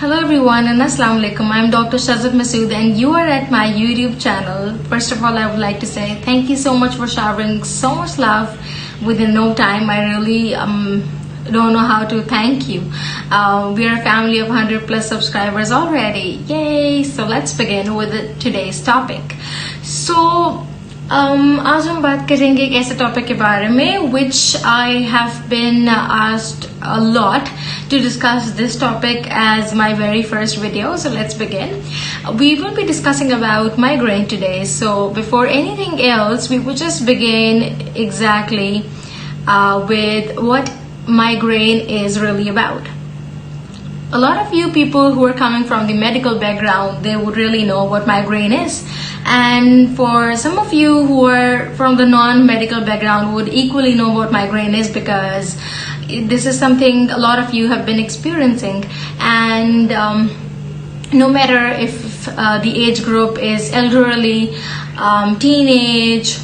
Hello everyone and Assalamu alaikum. I'm Dr. Shazad Masood and you are at my YouTube channel. First of all, I would like to say thank you so much for showering so much love within no time. I really don't know how to thank you. We are a family of 100 plus subscribers already. Yay! So let's begin with today's topic. So आज हम बात करेंगे एक ऐसे topic के बारे में which I have been asked a lot to discuss this topic as my very first video. So let's begin. We will be discussing about migraine today. So before anything else, we will just begin exactly with what migraine is really about. A lot of you people who are coming from the medical background, they would really know what migraine is. And for some of you who are from the non-medical background would equally know what migraine is because this is something a lot of you have been experiencing. And no matter if the age group is elderly, teenage,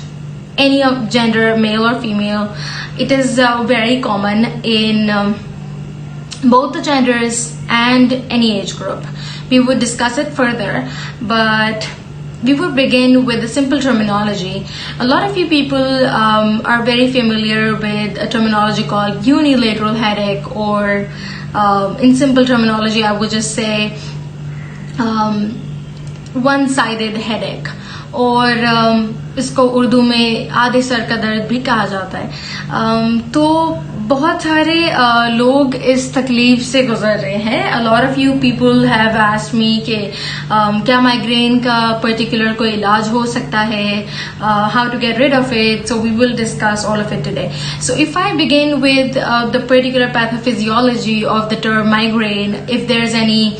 any of gender, male or female, it is very common in both the genders and any age group. We would discuss it further, but we would begin with the simple terminology. A lot of you people are very familiar with a terminology called unilateral headache, or in simple terminology, I would just say one-sided headache, और इसको उर्दू में आधे sir का दर्द भी कहा जाता है. तो बहुत सारे लोग इस तकलीफ से गुजर रहे हैं. A lot of you people have asked me कि क्या माइग्रेन का पर्टिकुलर कोई इलाज हो सकता है, how to get rid of it. So we will discuss all of it today. So if I begin with the particular pathophysiology of the term migraine, if there's any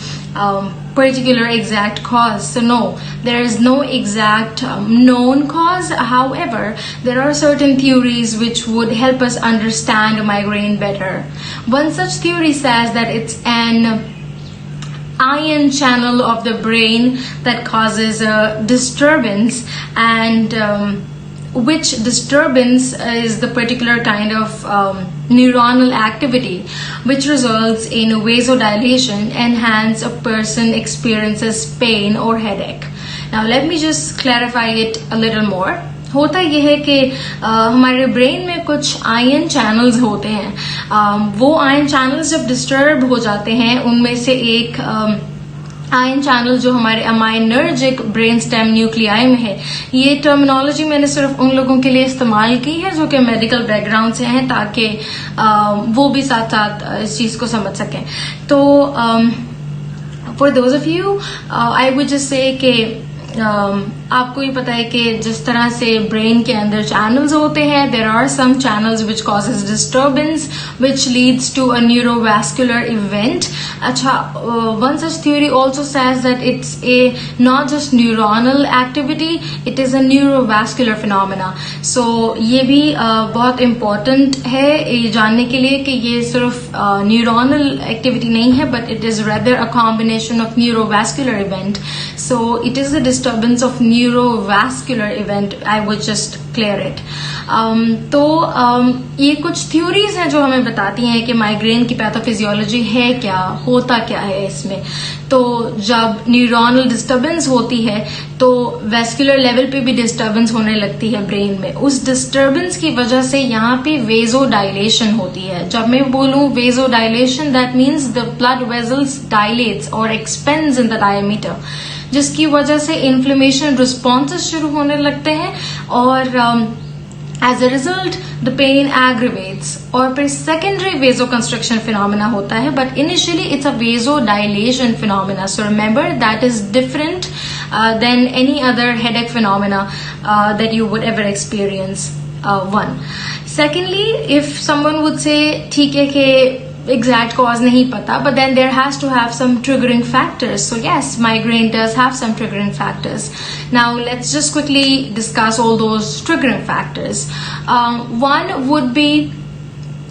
particular exact cause. So no, there is no exact known cause. However, there are certain theories which would help us understand migraine better. One such theory says that it's an ion channel of the brain that causes a disturbance, and which disturbance is the particular kind of neuronal activity which results in vasodilation and hence a person experiences pain or headache. Now let me just clarify it a little more. होता यह है कि हमारे brain में कुछ ion channels होते हैं. वो आयन चैनल्स जब डिस्टर्ब हो जाते हैं, उनमें से एक आयन चैनल जो हमारे अमाइनर्जिक ब्रेन स्टेम न्यूक्लियाई में है. ये टर्मिनोलॉजी मैंने सिर्फ उन लोगों के लिए इस्तेमाल की है जो कि मेडिकल बैकग्राउंड से हैं, ताकि वो भी साथ साथ इस चीज को समझ सकें. तो for those of you I would just say कि आपको ये पता है कि जिस तरह से ब्रेन के अंदर चैनल्स होते हैं, there are some channels which causes disturbance which leads to a neurovascular event. अच्छा, one such theory also says that it's a not just neuronal activity, it is a neurovascular phenomena. So ये भी बहुत important है ये जानने के लिए कि ये सिर्फ न्यूरोनल एक्टिविटी नहीं है, but it is rather a combination of neurovascular event. So it is the disturbance of neurovascular event. I would just clear it. तो ये कुछ थ्योरीज हैं जो हमें बताती हैं कि माइग्रेन की पैथोफिजियोलॉजी है क्या, होता क्या है इसमें. तो जब न्यूरोनल डिस्टर्बेंस होती है तो वेस्कुलर लेवल पे भी डिस्टर्बेंस होने लगती है ब्रेन में. उस डिस्टर्बेंस की वजह से यहाँ पे वेजोडाइलेशन होती है. जब मैं बोलूं vasodilation, that means the blood vessels dilates और एक्सपेंड्स इन द डायमीटर, जिसकी वजह से इन्फ्लेमेशन रिस्पॉन्सेस शुरू होने लगते हैं और as a result the pain aggravates. और फिर सेकेंडरी वेजो कंस्ट्रक्शन फिनोमेना होता है, but initially it's a vasodilation phenomena. So remember that is different than any other headache phenomena that you would ever experience. One. Secondly, if someone would say ठीक है कि exact cause nahi pata, but then there has to have some triggering factors. So yes, migraine does have some triggering factors. Now let's just quickly discuss all those triggering factors. One would be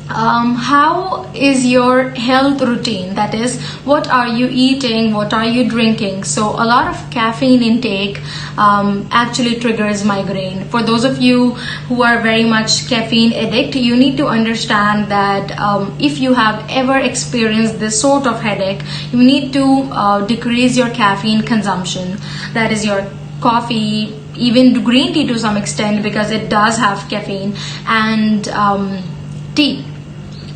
how is your health routine? That is, what are you eating, what are you drinking? So a lot of caffeine intake actually triggers migraine. For those of you who are very much caffeine addict, you need to understand that if you have ever experienced this sort of headache, you need to decrease your caffeine consumption. That is your coffee, even green tea to some extent, because it does have caffeine, and tea.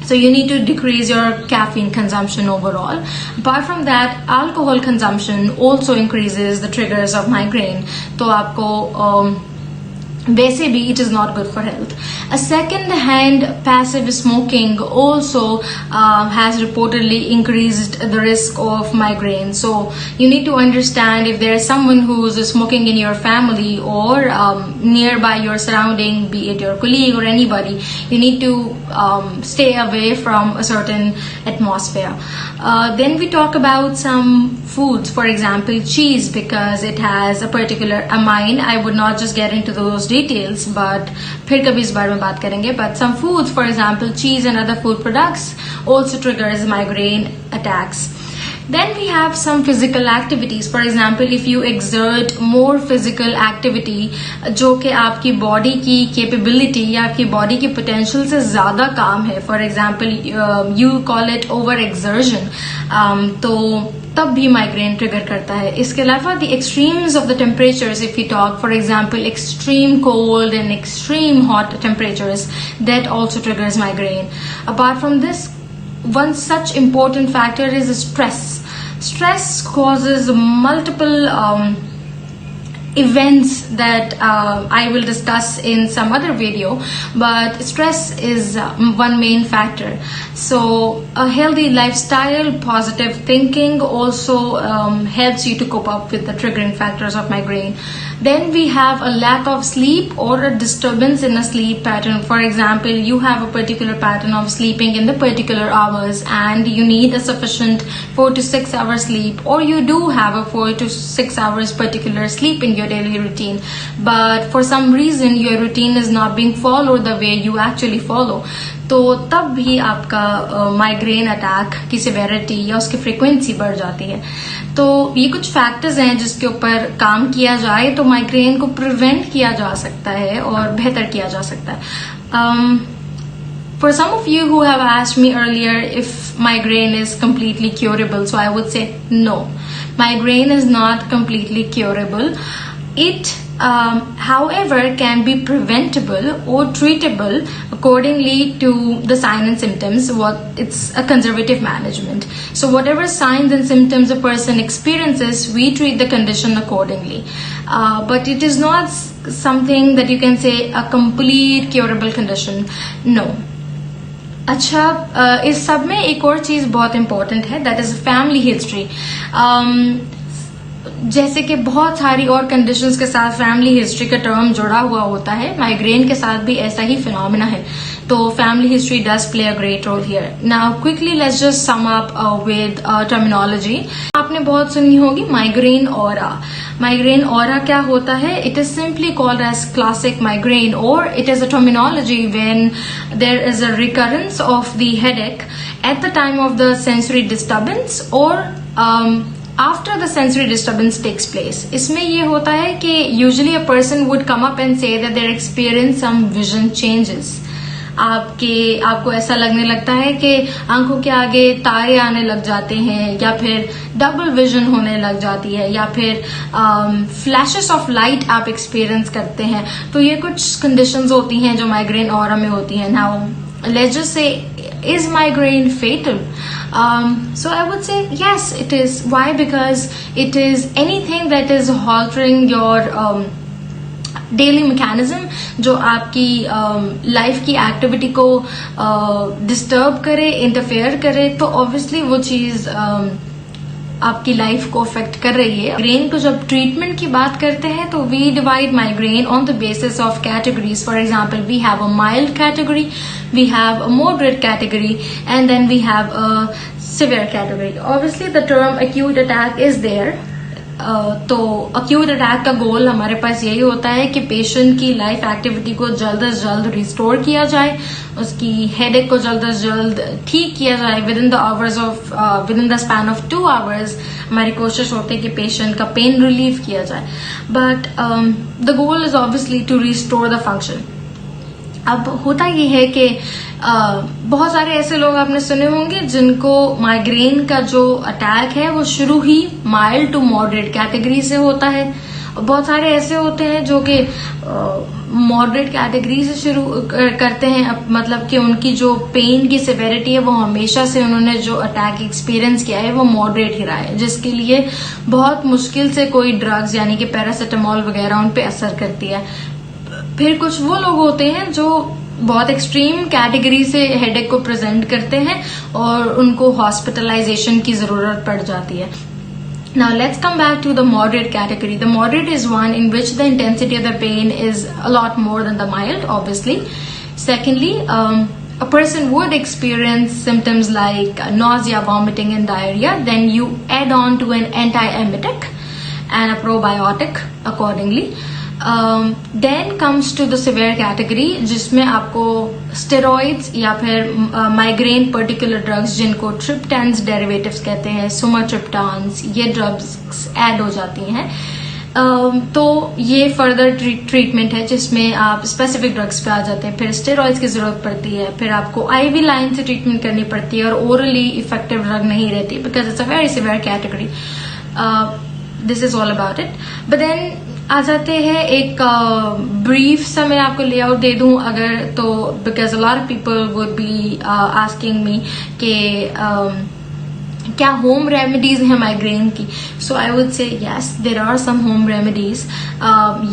So you need to decrease your caffeine consumption overall. Apart from that, alcohol consumption also increases the triggers of migraine. तो आपको वैसे भी it is not good for health. A second-hand passive smoking also has reportedly increased the risk of migraine. So you need to understand, if there is someone who is smoking in your family or nearby your surrounding, be it your colleague or anybody, you need to stay away from a certain atmosphere. Then we talk about some foods, for example cheese, because it has a particular amine. I would not just get into those details, but फिर कभी इस बारे में बात करेंगे. But some foods, for example cheese and other food products, also triggers migraine attacks. Then we have some physical activities. For example, if you exert more physical activity जो कि आपकी body की capability या आपकी body की potential से ज़्यादा काम है, for example you call it over exertion, तो तब भी migraine trigger करता है. इसके अलावा the extremes of the temperatures, if we talk, for example extreme cold and extreme hot temperatures, that also triggers migraine. Apart from this, one such important factor is stress. Stress causes multiple events that I will discuss in some other video, but stress is one main factor. So a healthy lifestyle, positive thinking also helps you to cope up with the triggering factors of migraine. Then we have a lack of sleep or a disturbance in a sleep pattern. For example, you have a particular pattern of sleeping in the particular hours and you need a sufficient 4 to 6 hours sleep, or you do have a 4 to 6 hours particular sleep in your daily routine, but for some reason your routine is not being followed the way you actually follow, तो तब भी आपका migraine attack की severity या उसकी frequency बढ़ जाती है. तो ये कुछ फैक्टर्स हैं जिसके ऊपर काम किया जाए तो माइग्रेन को प्रिवेंट किया जा सकता है और बेहतर किया जा सकता है. For some of you who have asked me earlier if migraine is completely curable, so I would say no. Migraine is not completely curable. It, however, can be preventable or treatable accordingly to the signs and symptoms. It's a conservative management. So whatever signs and symptoms a person experiences, we treat the condition accordingly. But it is not something that you can say a complete curable condition. No. अच्छा, इस सब में एक और चीज बहुत important है, that is family history. जैसे कि बहुत सारी और कंडीशंस के साथ फैमिली हिस्ट्री का टर्म जुड़ा हुआ होता है, माइग्रेन के साथ भी ऐसा ही फिनोमेना है. तो family history does play a great role here. Now quickly let's just sum up with terminology. आपने बहुत सुनी होगी माइग्रेन ऑरा. माइग्रेन ऑरा क्या होता है? It is simply called as classic migraine, और it is a terminology when there is a recurrence of the headache at the time of the sensory disturbance और after the sensory disturbance takes place. इसमें ये होता है कि usually a person would come up and say that they experience some vision changes. आपको ऐसा लगने लगता है कि आंखों के आगे तारे आने लग जाते हैं, या फिर डबल विजन होने लग जाती है, या फिर फ्लैशेस ऑफ लाइट आप एक्सपीरियंस करते हैं. तो ये कुछ कंडीशंस होती हैं जो माइग्रेन ऑरा में होती हैं. Now let's just say, is migraine fatal? So I would say yes, it is. Why? Because it is anything that is altering your daily mechanism, जो आपकी लाइफ की एक्टिविटी को डिस्टर्ब करे, इंटरफेयर करे, तो ऑब्वियसली वो चीज आपकी लाइफ को अफेक्ट कर रही है. माइग्रेन को जब ट्रीटमेंट की बात करते हैं तो we divide migraine on the basis of categories. For example, we have a mild category, we have a moderate category, and then we have a severe category. Obviously the term acute attack is there. तो acute attack का गोल हमारे पास यही होता है कि patient की life activity को जल्द से जल्द रिस्टोर किया जाए, उसकी हेडेक को जल्द से जल्द ठीक किया जाए with in the span of 2 hours. हमारी कोशिश होती है कि पेशेंट का पेन रिलीव किया जाए, but the goal is obviously to restore the function. अब होता ये है कि बहुत सारे ऐसे लोग आपने सुने होंगे जिनको माइग्रेन का जो अटैक है वो शुरू ही माइल्ड टू मॉडरेट कैटेगरी से होता है, और बहुत सारे ऐसे होते हैं जो कि मॉडरेट कैटेगरी से शुरू करते हैं। मतलब कि उनकी जो पेन की सिवेरिटी है वो हमेशा से उन्होंने जो अटैक एक्सपीरियंस किया है वो मॉडरेट ही रहा है, जिसके लिए बहुत मुश्किल से कोई ड्रग्स यानी कि पैरासिटामोल वगैरह उन पे असर करती है। फिर कुछ वो लोग होते हैं जो बहुत एक्सट्रीम कैटेगरी से हेडेक को प्रेजेंट करते हैं और उनको हॉस्पिटलाइजेशन की जरूरत पड़ जाती है। Now let's come back to the moderate category. The moderate is one in which the intensity of the pain is a lot more than the mild, obviously. Secondly, a person would experience symptoms like nausea, vomiting, and diarrhea. Then you add on to an antiemetic and a probiotic accordingly. Then comes to the severe category, जिसमें आपको steroids या फिर migraine particular drugs जिनको ट्रिप्टेंस derivatives कहते हैं, सुमाट्रिप्टान्स, ये drugs add हो जाती हैं। तो ये फर्दर ट्रीटमेंट है जिसमें आप स्पेसिफिक ड्रग्स पे आ जाते हैं। फिर स्टेरॉइड्स की जरूरत पड़ती है, फिर आपको आईवी लाइन से ट्रीटमेंट करनी पड़ती है और ओरली इफेक्टिव ड्रग नहीं रहती because it's a very severe category. This is all about it. But then आ जाते हैं एक ब्रीफ सा मैं आपको लेआउट दे दूं अगर तो, because a lot of people would be asking me कि क्या होम रेमेडीज हैं माइग्रेन की। So I would say yes, there are some home remedies.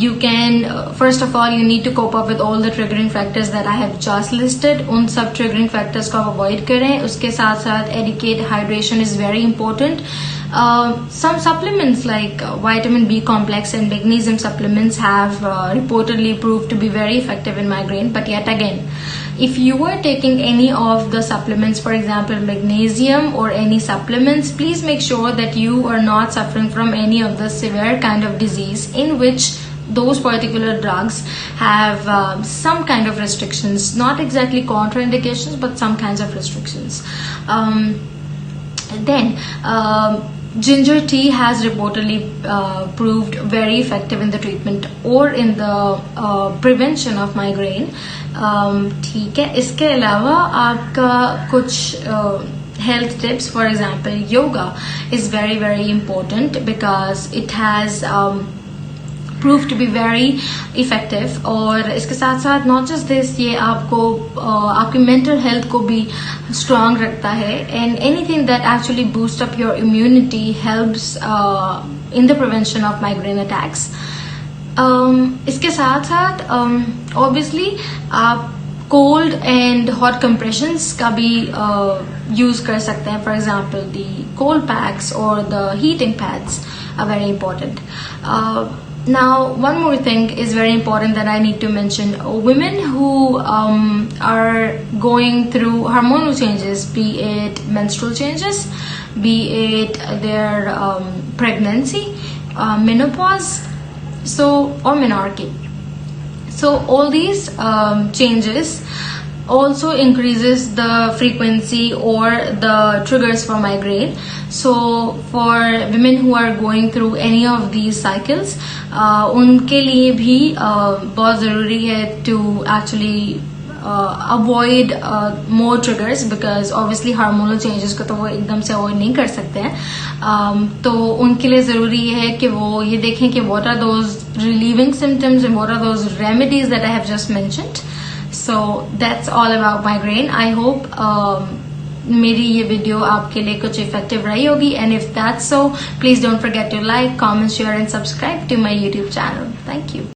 You can first of all you need to cope up with all the triggering factors that I have just listed. उन सब triggering factors को आप avoid करें। उसके साथ साथ adequate hydration is very important. Some supplements like vitamin B complex and magnesium supplements have reportedly proved to be very effective in migraine. But yet again, if you are taking any of the supplements, for example magnesium or any supplements, please make sure that you are not suffering from any of the severe kind of disease in which those particular drugs have some kind of restrictions, not exactly contraindications but some kinds of restrictions. Then ginger tea has reportedly proved very effective in the treatment or in the prevention of migraine. ठीक है, इसके अलावा आपका कुछ health tips, for example yoga is very very important because it has proved to be very effective. और इसके साथ साथ not just this, ये आपको आपकी mental health को भी strong रखता है, and anything that actually boosts up your immunity helps in the prevention of migraine attacks. इसके साथ साथ obviously आप cold and hot compressions का भी use कर सकते हैं. For example, the cold packs or the heating pads are very important. Now, one more thing is very important that I need to mention. Women who are going through hormonal changes, be it menstrual changes, be it their pregnancy, menopause, or menarche. So all these changes also increases the frequency or the triggers for migraine. So for women who are going through any of these cycles, उनके लिए भी बहुत जरूरी है to actually avoid more triggers because obviously hormonal changes को तो वो एकदम से avoid नहीं कर सकते हैं. तो उनके लिए जरूरी है कि वो ये देखें कि what are those relieving symptoms and what are those remedies that I have just mentioned. So that's all about migraine. I hope मेरी ये वीडियो आपके लिए कुछ इफेक्टिव रही होगी, and if that's so, please don't forget to like, comment, share and subscribe to my YouTube channel. Thank you.